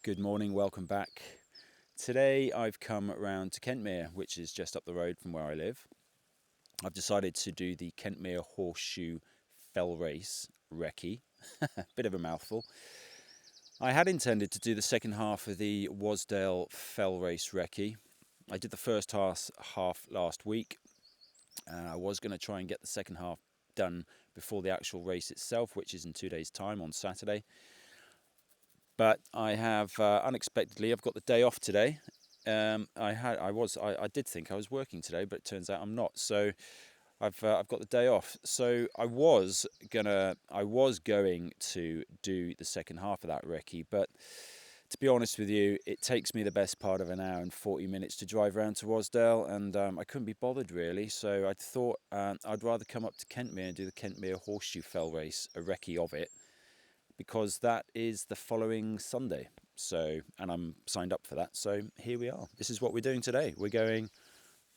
Good morning, welcome back. Today I've come around to Kentmere, which is just up the road from where I live. I've decided to do the Kentmere Horseshoe fell race, Recce. Bit of a mouthful. I had intended to do the second half of the Wasdale fell race Recce. I did the first half last week. I was going to try and get the second half done before the actual race itself, which is in 2 days' time on Saturday. But I have unexpectedly, I've got the day off today. I did think I was working today, but it turns out I'm not. So I've got the day off. So I was going to do the second half of that recce, but to be honest with you, it takes me the best part of an hour and 40 minutes to drive around to Wasdale, and I couldn't be bothered really. So I thought I'd rather come up to Kentmere and do the Kentmere Horseshoe fell race, a recce of it, because that is the following Sunday. So, and I'm signed up for that. So here we are. This is what we're doing today. We're going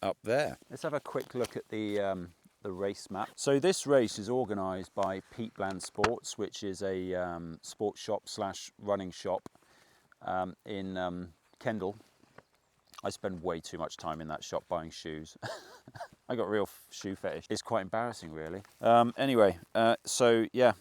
up there. Let's have a quick look at the race map. So this race is organised by Peatland Sports, which is a sports shop slash running shop in Kendal. I spend way too much time in that shop buying shoes. I got a real shoe fetish. It's quite embarrassing, really. Anyway, so yeah,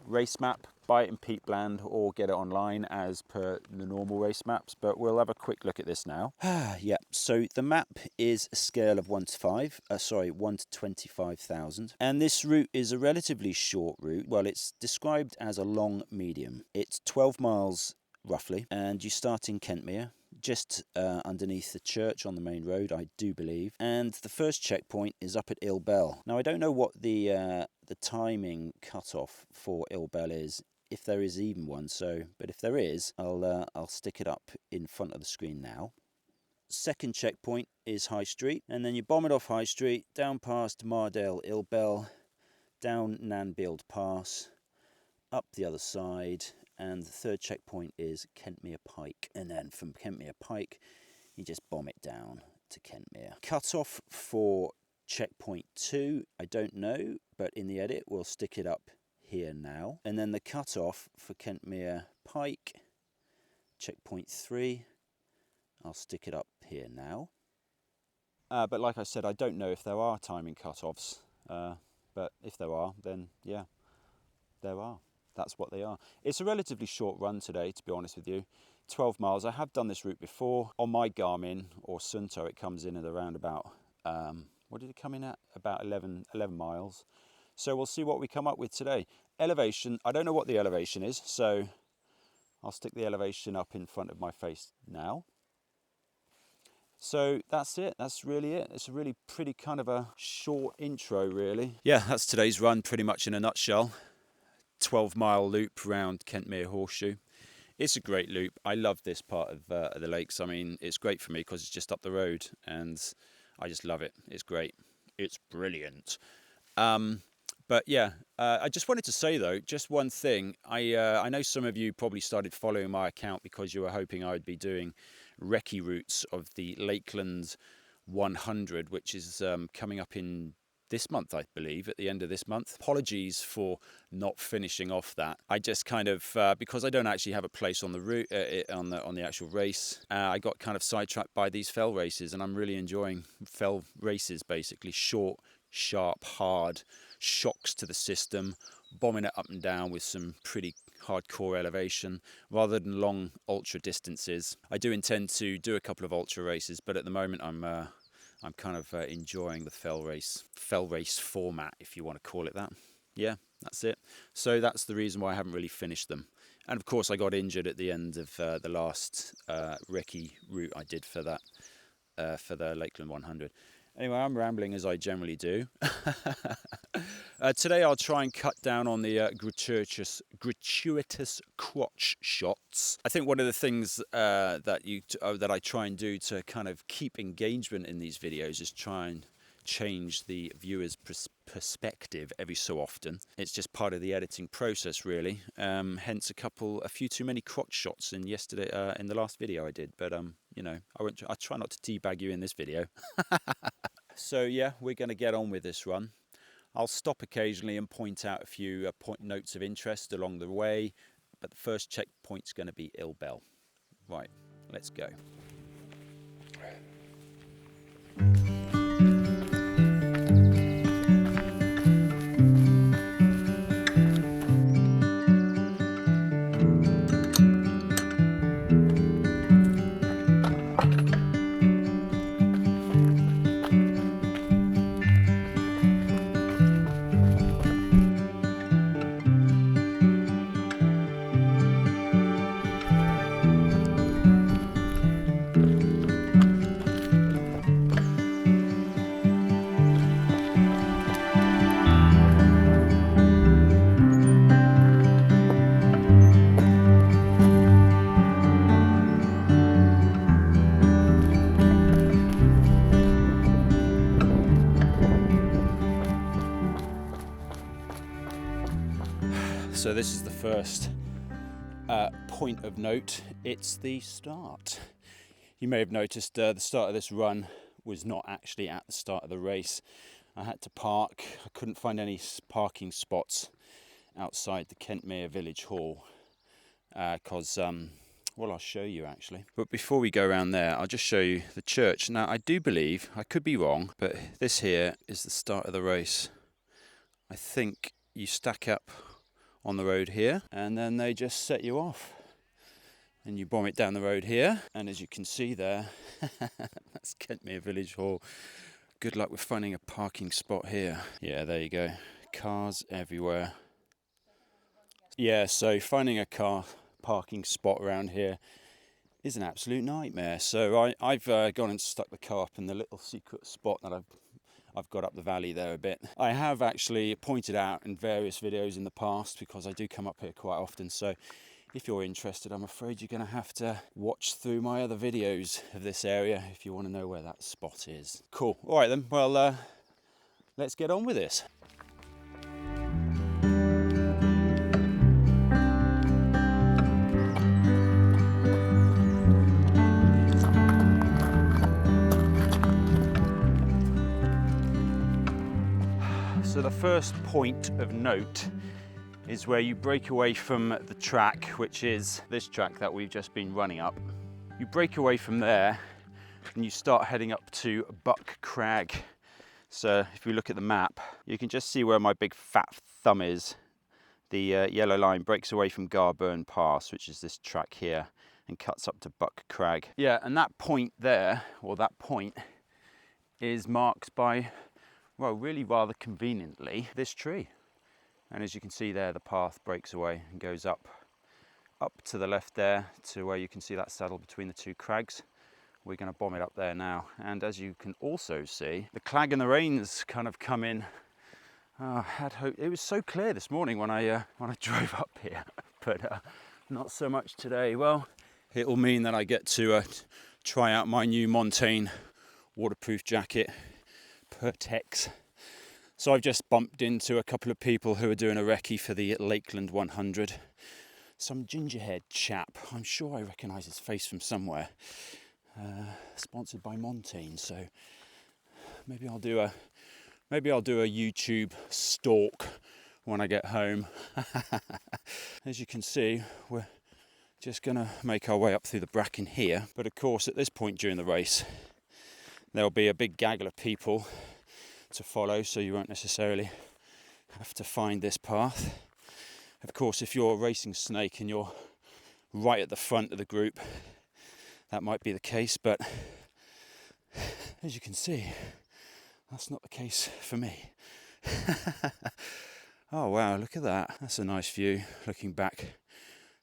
race map. Buy it in Peatland or get it online as per the normal race maps, but we'll have a quick look at this now. Yeah, so the map is a scale of 1 to 25,000, and this route is a relatively short route. Well, it's described as a long medium. It's 12 miles roughly, and you start in Kentmere, just underneath the church on the main road, I do believe. And the first checkpoint is up at Ilbel. Now, I don't know what the timing cutoff for Ilbel is, if there is even one. So, but if there is, I'll stick it up in front of the screen now. Second checkpoint is High Street, and then you bomb it off High Street, down past Mardale Ilbel, down Nanbield Pass, up the other side. And the third checkpoint is Kentmere Pike. And then from Kentmere Pike, you just bomb it down to Kentmere. Cut-off for checkpoint 2, I don't know, but in the edit, we'll stick it up here now. And then the cut-off for Kentmere Pike, checkpoint 3, I'll stick it up here now. But like I said, I don't know if there are timing cut-offs. But if there are, then yeah, there are. That's what they are. It's a relatively short run today, to be honest with you. 12 miles. I have done this route before. On my Garmin or Sunto, it comes in at around about, what did it come in at? About 11 miles. So we'll see what we come up with today. Elevation, I don't know what the elevation is, so I'll stick the elevation up in front of my face now. So that's it. That's really it. It's a really pretty kind of a short intro, really. Yeah, that's today's run pretty much in a nutshell. 12-mile loop around Kentmere Horseshoe. It's a great loop. I love this part of the lakes. I mean, it's great for me because it's just up the road, and I just love it. It's great. It's brilliant. But yeah, I just wanted to say though, just one thing. I know some of you probably started following my account because you were hoping I would be doing recce routes of the Lakeland 100, which is coming up in this month, I believe, at the end of this month. Apologies for not finishing off that. I just kind of, because I don't actually have a place on the route, on the actual race, I got kind of sidetracked by these fell races, and I'm really enjoying fell races, basically short, sharp, hard shocks to the system, bombing it up and down with some pretty hardcore elevation rather than long ultra distances. I do intend to do a couple of ultra races, but at the moment I'm kind of enjoying the fell race format, if you want to call it that. Yeah, that's it. So that's the reason why I haven't really finished them. And of course, I got injured at the end of the last recce route I did for that, for the Lakeland 100. Anyway, I'm rambling as I generally do. Today I'll try and cut down on the gratuitous crotch shots. I think one of the things that I try and do to kind of keep engagement in these videos is try and change the viewer's perspective every so often. It's just part of the editing process, really. Hence a few too many crotch shots in the last video I did. But you know, I try not to teabag you in this video. So yeah, we're going to get on with this run. I'll stop occasionally and point out a few notes of interest along the way, but the first checkpoint's going to be Ilbel. Right, let's go. So this is the first point of note. It's the start. You may have noticed the start of this run was not actually at the start of the race. I had to park. I couldn't find any parking spots outside the Kentmere Village Hall because, well, I'll show you actually. But before we go around there, I'll just show you the church. Now, I do believe, I could be wrong, but this here is the start of the race. I think you stack up on the road here and then they just set you off and you bomb it down the road here, and as you can see there that's Kentmere Village Hall. Good luck with finding a parking spot here. Yeah, there you go, cars everywhere. Yeah, so finding a car parking spot around here is an absolute nightmare. So I've gone and stuck the car up in the little secret spot that I've got up the valley there a bit. I have actually pointed out in various videos in the past because I do come up here quite often. So if you're interested, I'm afraid you're going to have to watch through my other videos of this area if you want to know where that spot is. Cool. All right then. Well, let's get on with this. So the first point of note is where you break away from the track, which is this track that we've just been running up. You break away from there and you start heading up to Buck Crag. So if you look at the map, you can just see where my big fat thumb is. The yellow line breaks away from Garburn Pass, which is this track here, and cuts up to Buck Crag. Yeah, and that point there, or that point, is marked by, well, really rather conveniently, this tree. And as you can see there, the path breaks away and goes up to the left there to where you can see that saddle between the two crags. We're going to bomb it up there now. And as you can also see, the clag and the rain's kind of come in. I had hope. It was so clear this morning when I drove up here, but not so much today. Well, it'll mean that I get to try out my new Montane waterproof jacket, Pertex. So I've just bumped into a couple of people who are doing a recce for the Lakeland 100. Some gingerhead chap, I'm sure I recognise his face from somewhere. Sponsored by Montane, so maybe I'll do a YouTube stalk when I get home. As you can see, we're just going to make our way up through the bracken here. But of course, at this point during the race, there'll be a big gaggle of people to follow, so you won't necessarily have to find this path. Of course, if you're a racing snake and you're right at the front of the group, that might be the case, but as you can see, that's not the case for me. Oh wow, look at that. That's a nice view looking back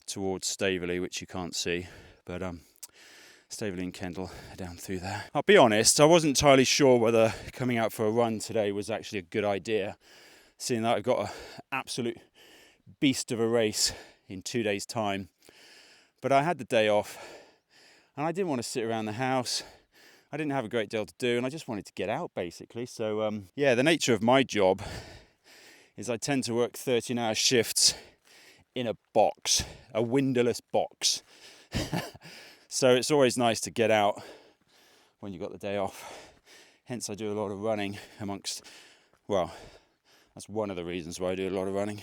towards Staveley, which you can't see, but Staveley and Kendal are down through there. I'll be honest, I wasn't entirely sure whether coming out for a run today was actually a good idea, seeing that I've got an absolute beast of a race in 2 days' time. But I had the day off and I didn't want to sit around the house. I didn't have a great deal to do and I just wanted to get out basically. So yeah, the nature of my job is I tend to work 13-hour shifts in a box, a windowless box. So it's always nice to get out when you've got the day off. Hence I do a lot of running amongst, well, that's one of the reasons why I do a lot of running.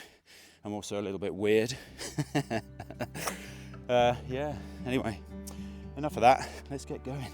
I'm also a little bit weird. Yeah, anyway, enough of that, let's get going.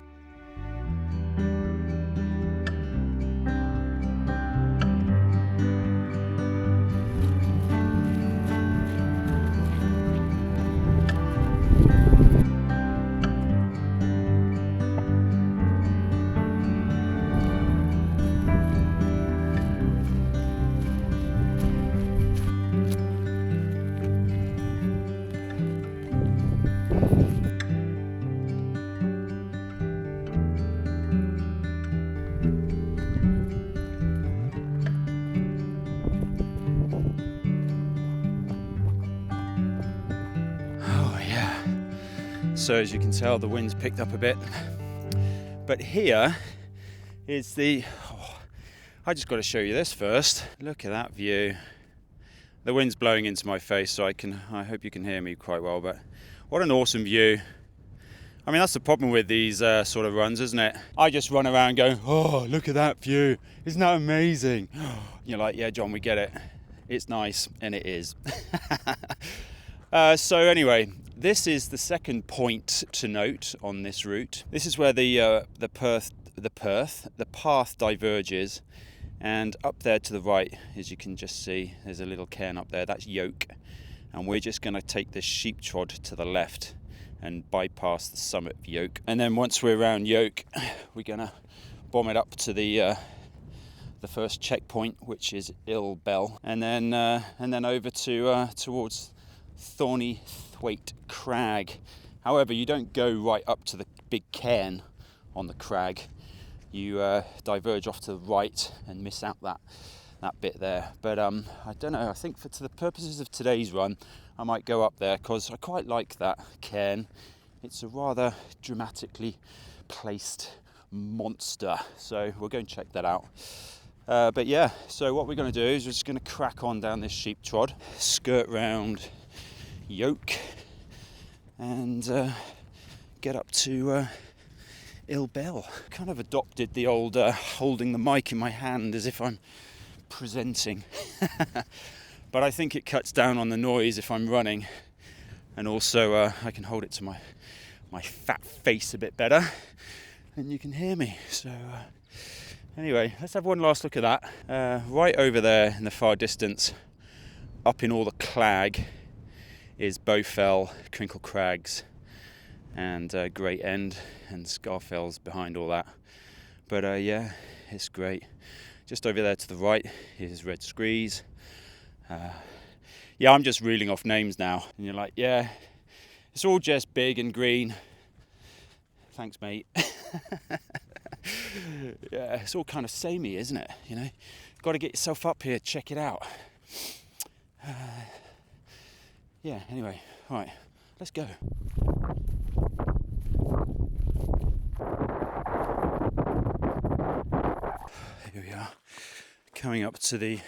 So as you can tell, the wind's picked up a bit, but here is I just got to show you this first. Look at that view. The wind's blowing into my face, so I hope you can hear me quite well, but what an awesome view. I mean, that's the problem with these sort of runs, isn't it? I just run around going, oh, look at that view. Isn't that amazing? You're like, yeah, John, we get it. It's nice, and it is. So anyway, this is the second point to note on this route. This is where the path diverges, and up there to the right, as you can just see, there's a little cairn up there. That's Yoke, and we're just going to take this sheep trod to the left and bypass the summit of Yoke. And then once we're around Yoke, we're going to bomb it up to the first checkpoint, which is Ill Bell, and then over to towards Thorny Thwaite Crag. However, you don't go right up to the big cairn on the crag. You diverge off to the right and miss out that bit there. But I don't know, I think for the purposes of today's run, I might go up there because I quite like that cairn. It's a rather dramatically placed monster, so we'll go and check that out. But yeah, so what we're going to do is we're just going to crack on down this sheep trod, skirt round Yoke, and get up to Ill Bell. Kind of adopted the old holding the mic in my hand as if I'm presenting. But I think it cuts down on the noise if I'm running, and also I can hold it to my fat face a bit better and you can hear me. So anyway, let's have one last look at that. Right over there in the far distance, up in all the clag, is Bowfell, Crinkle Crags, and Great End, and Scarfell's behind all that. But yeah, it's great. Just over there to the right is Red Screes. Yeah, I'm just reeling off names now, and you're like, yeah, it's all just big and green. Thanks, mate. Yeah, it's all kind of samey, isn't it? You know, got to get yourself up here, check it out. Yeah, anyway, all right, let's go. Here we are, coming up to the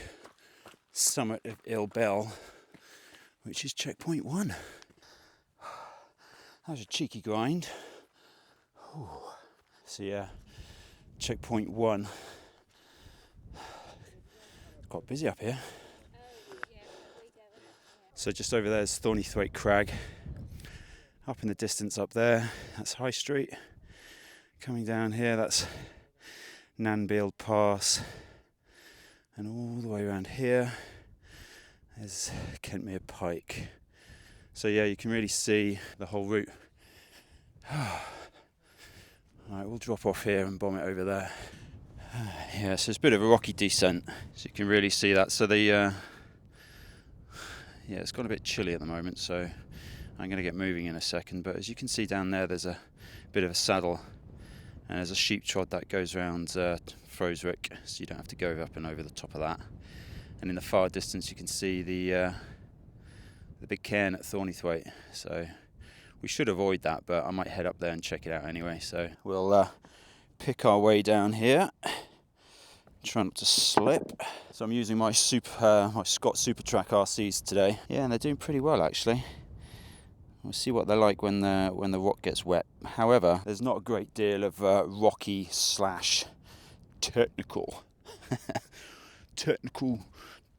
summit of Ill Bell, which is checkpoint 1. That was a cheeky grind. Ooh. So yeah, checkpoint 1. It's quite busy up here. So just over there is Thorny Thwaite Crag. Up in the distance up there, that's High Street. Coming down here, that's Nanbield Pass. And all the way around here is Kentmere Pike. So yeah, you can really see the whole route. Alright, we'll drop off here and bomb it over there. Yeah, so it's a bit of a rocky descent, so you can really see that. So yeah, it's got a bit chilly at the moment, so I'm going to get moving in a second. But as you can see down there, there's a bit of a saddle, and there's a sheep trod that goes around Froswick, so you don't have to go up and over the top of that. And in the far distance, you can see the big cairn at Thorny Thwaite. So we should avoid that, but I might head up there and check it out anyway. So we'll pick our way down here. Try not to slip. So I'm using my Scott Super Track RCs today. Yeah, and they're doing pretty well actually. We'll see what they're like when the rock gets wet. However, there's not a great deal of rocky / technical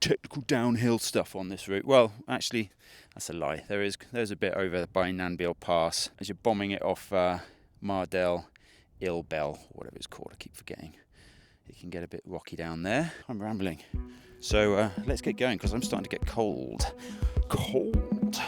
technical downhill stuff on this route. Well, actually, that's a lie. There's a bit over by Nanbiel Pass as you're bombing it off Mardell, Ilbel, whatever it's called. I keep forgetting. It can get a bit rocky down there. I'm rambling. So let's get going because I'm starting to get cold. Cold.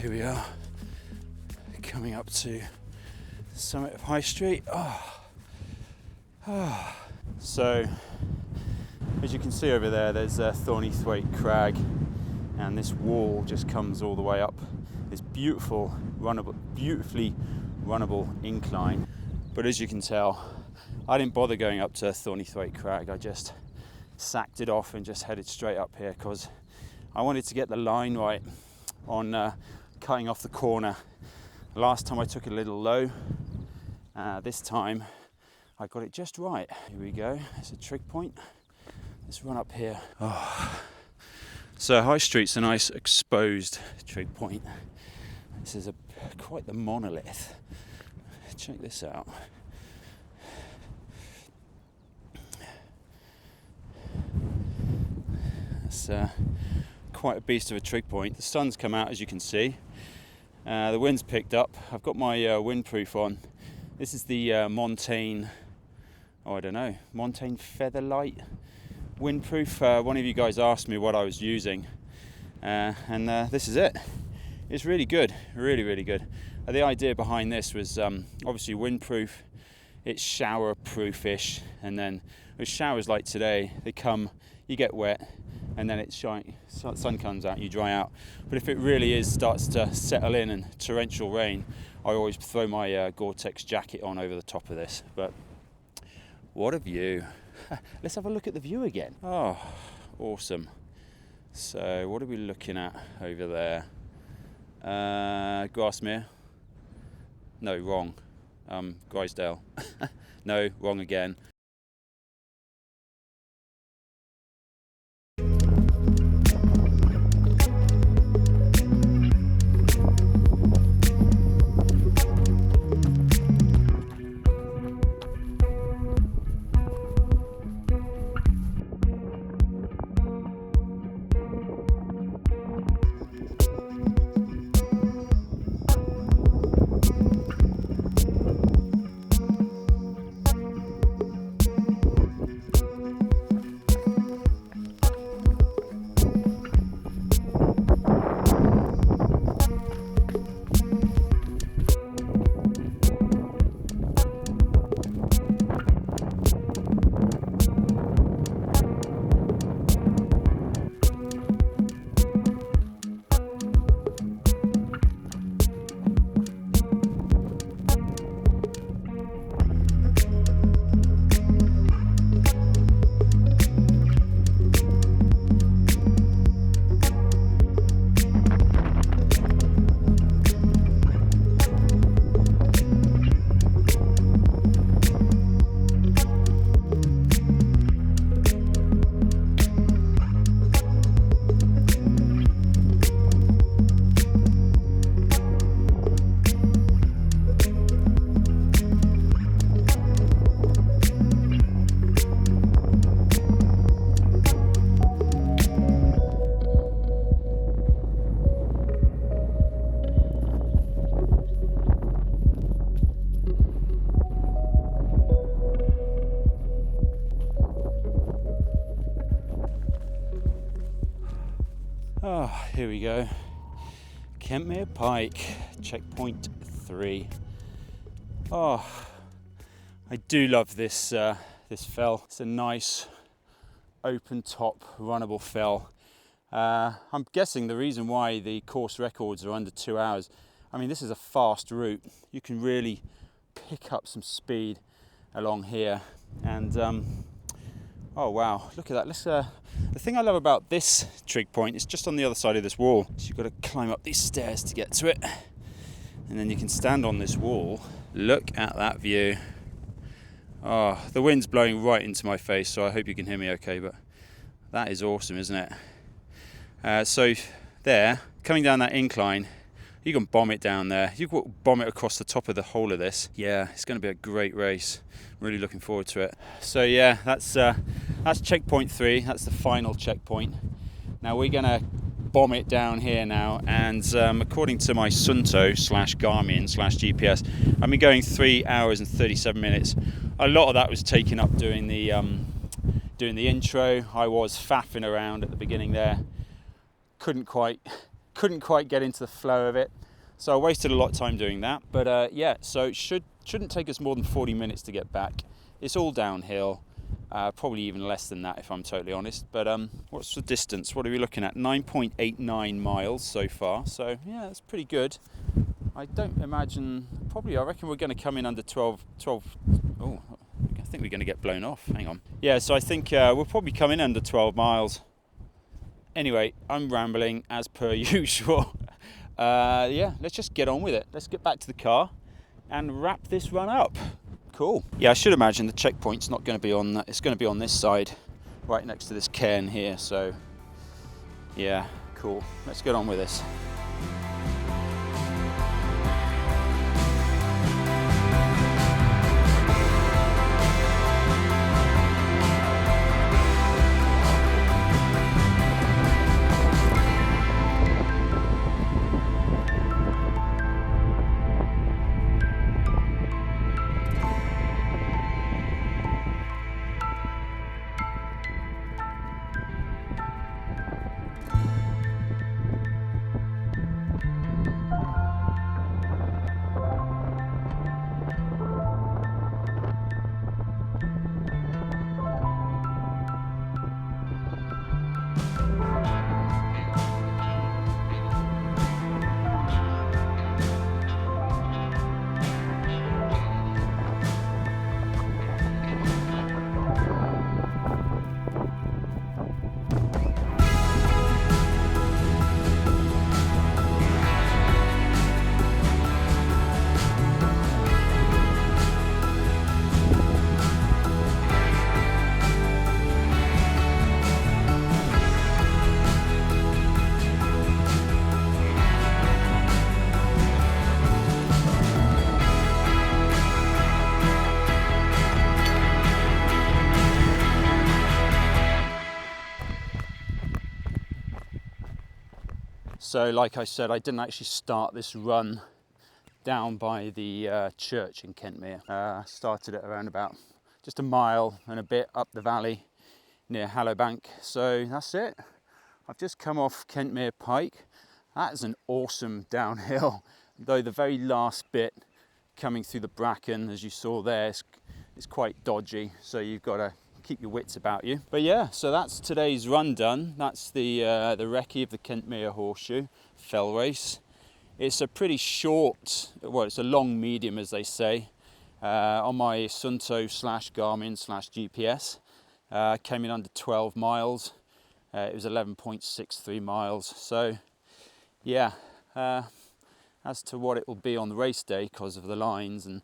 Here we are, coming up to the summit of High Street. So, as you can see over there, there's Thorny Thwaite Crag, and this wall just comes all the way up. This beautifully runnable incline. But as you can tell, I didn't bother going up to Thorny Thwaite Crag. I just sacked it off and just headed straight up here because I wanted to get the line right on cutting off the corner. Last time I took it a little low. This time I got it just right. Here we go. It's a trig point. Let's run up here. So High Street's a nice exposed trig point. This is quite the monolith. Check this out. It's quite a beast of a trig point. The sun's come out, as you can see. The wind's picked up. I've got my windproof on. This is the Montaigne Featherlight windproof. One of you guys asked me what I was using, and this is it. It's really good, really good. The idea behind this was obviously windproof. It's shower proofish, and then with showers like today, they come, you get wet, and then sun comes out, you dry out. But if it really starts to settle in and torrential rain, I always throw my Gore-Tex jacket on over the top of this. But what a view. Let's have a look at the view again. Oh, awesome. So what are we looking at over there? Grasmere. No, wrong. Wasdale. No, wrong again. Oh, here we go. Kentmere Pike, checkpoint 3. Oh, I do love this this fell. It's a nice open top runnable fell. I'm guessing the reason why the course records are under 2 hours, I mean, this is a fast route. You can really pick up some speed along here. And oh wow, look at that. The thing I love about this trig point is just on the other side of this wall. So you've got to climb up these stairs to get to it. And then you can stand on this wall. Look at that view. Oh, the wind's blowing right into my face, so I hope you can hear me okay, but that is awesome, isn't it? So there, coming down that incline, you can bomb it down there. You can bomb it across the top of the whole of this. Yeah, it's going to be a great race. Really looking forward to it. So yeah, that's checkpoint 3. That's the final checkpoint. Now we're going to bomb it down here now, and according to my Sunto /Garmin /GPS, I've been going 3 hours and 37 minutes. A lot of that was taken up doing the intro. I was faffing around at the beginning there. Couldn't quite get into the flow of it, so I wasted a lot of time doing that. But yeah, so it shouldn't take us more than 40 minutes to get back. It's all downhill, probably even less than that if I'm totally honest. But what's the distance? What are we looking at? 9.89 miles so far. So yeah, that's pretty good. I don't imagine, I reckon we're going to come in under 12. Oh, I think we're going to get blown off. Hang on. Yeah, so I think we'll probably come in under 12 miles. Anyway, I'm rambling as per usual. Yeah, let's just get on with it. Let's get back to the car and wrap this run up. Cool. Yeah, I should imagine the checkpoint's not going to be on that. It's going to be on this side, right next to this cairn here. So, yeah, cool. Let's get on with this. So like I said, I didn't actually start this run down by the church in Kentmere. I started it around about just a mile and a bit up the valley near Hallowbank. So that's it. I've just come off Kentmere Pike. That is an awesome downhill, though the very last bit coming through the bracken, as you saw there, is quite dodgy. So you've got to keep your wits about you. But yeah, so that's today's run done. That's the recce of the Kentmere Horseshoe fell race. It's a pretty short, well, it's a long medium, as they say. On my Sunto /Garmin /GPS, came in under 12 miles. It was 11.63 miles. So yeah, as to what it will be on the race day because of the lines, and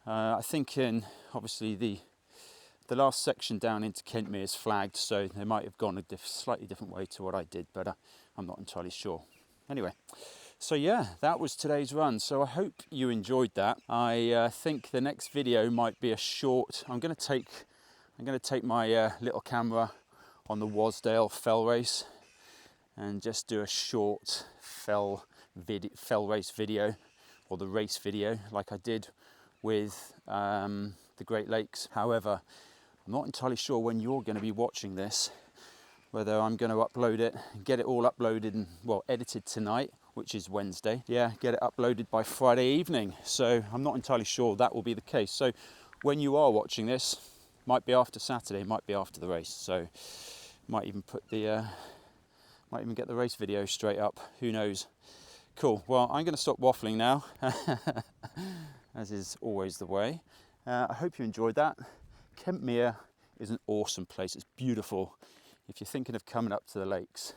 I think obviously the last section down into Kentmere is flagged, so they might have gone a slightly different way to what I did, but I'm not entirely sure. Anyway, so yeah, that was today's run. So I hope you enjoyed that. I think the next video might be a short. I'm going to take my little camera on the Wasdale fell race and just do a short fell race video, or the race video, like I did with the Great Lakes. However, I'm not entirely sure when you're going to be watching this, whether I'm going to upload it, get it all uploaded and, well, edited tonight, which is Wednesday. Yeah, get it uploaded by Friday evening. So I'm not entirely sure that will be the case. So when you are watching this, might be after Saturday, might be after the race, so might even put the might even get the race video straight up, who knows. Cool, well, I'm going to stop waffling now, as is always the way. I hope you enjoyed that. Kentmere is an awesome place, it's beautiful. If you're thinking of coming up to the lakes,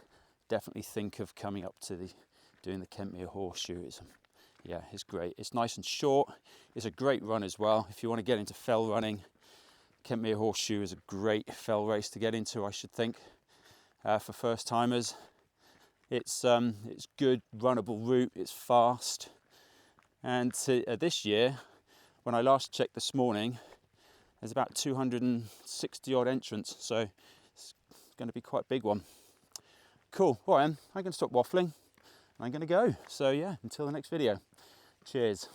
definitely think of coming up to doing the Kentmere Horseshoe. Yeah, it's great. It's nice and short. It's a great run as well. If you want to get into fell running, Kentmere Horseshoe is a great fell race to get into, I should think, for first timers. It's good runnable route. It's fast. And this year, when I last checked this morning, there's about 260 odd entrants, so it's going to be quite a big one. Cool. All right, I'm going to stop waffling. I'm going to go. So yeah, until the next video. Cheers.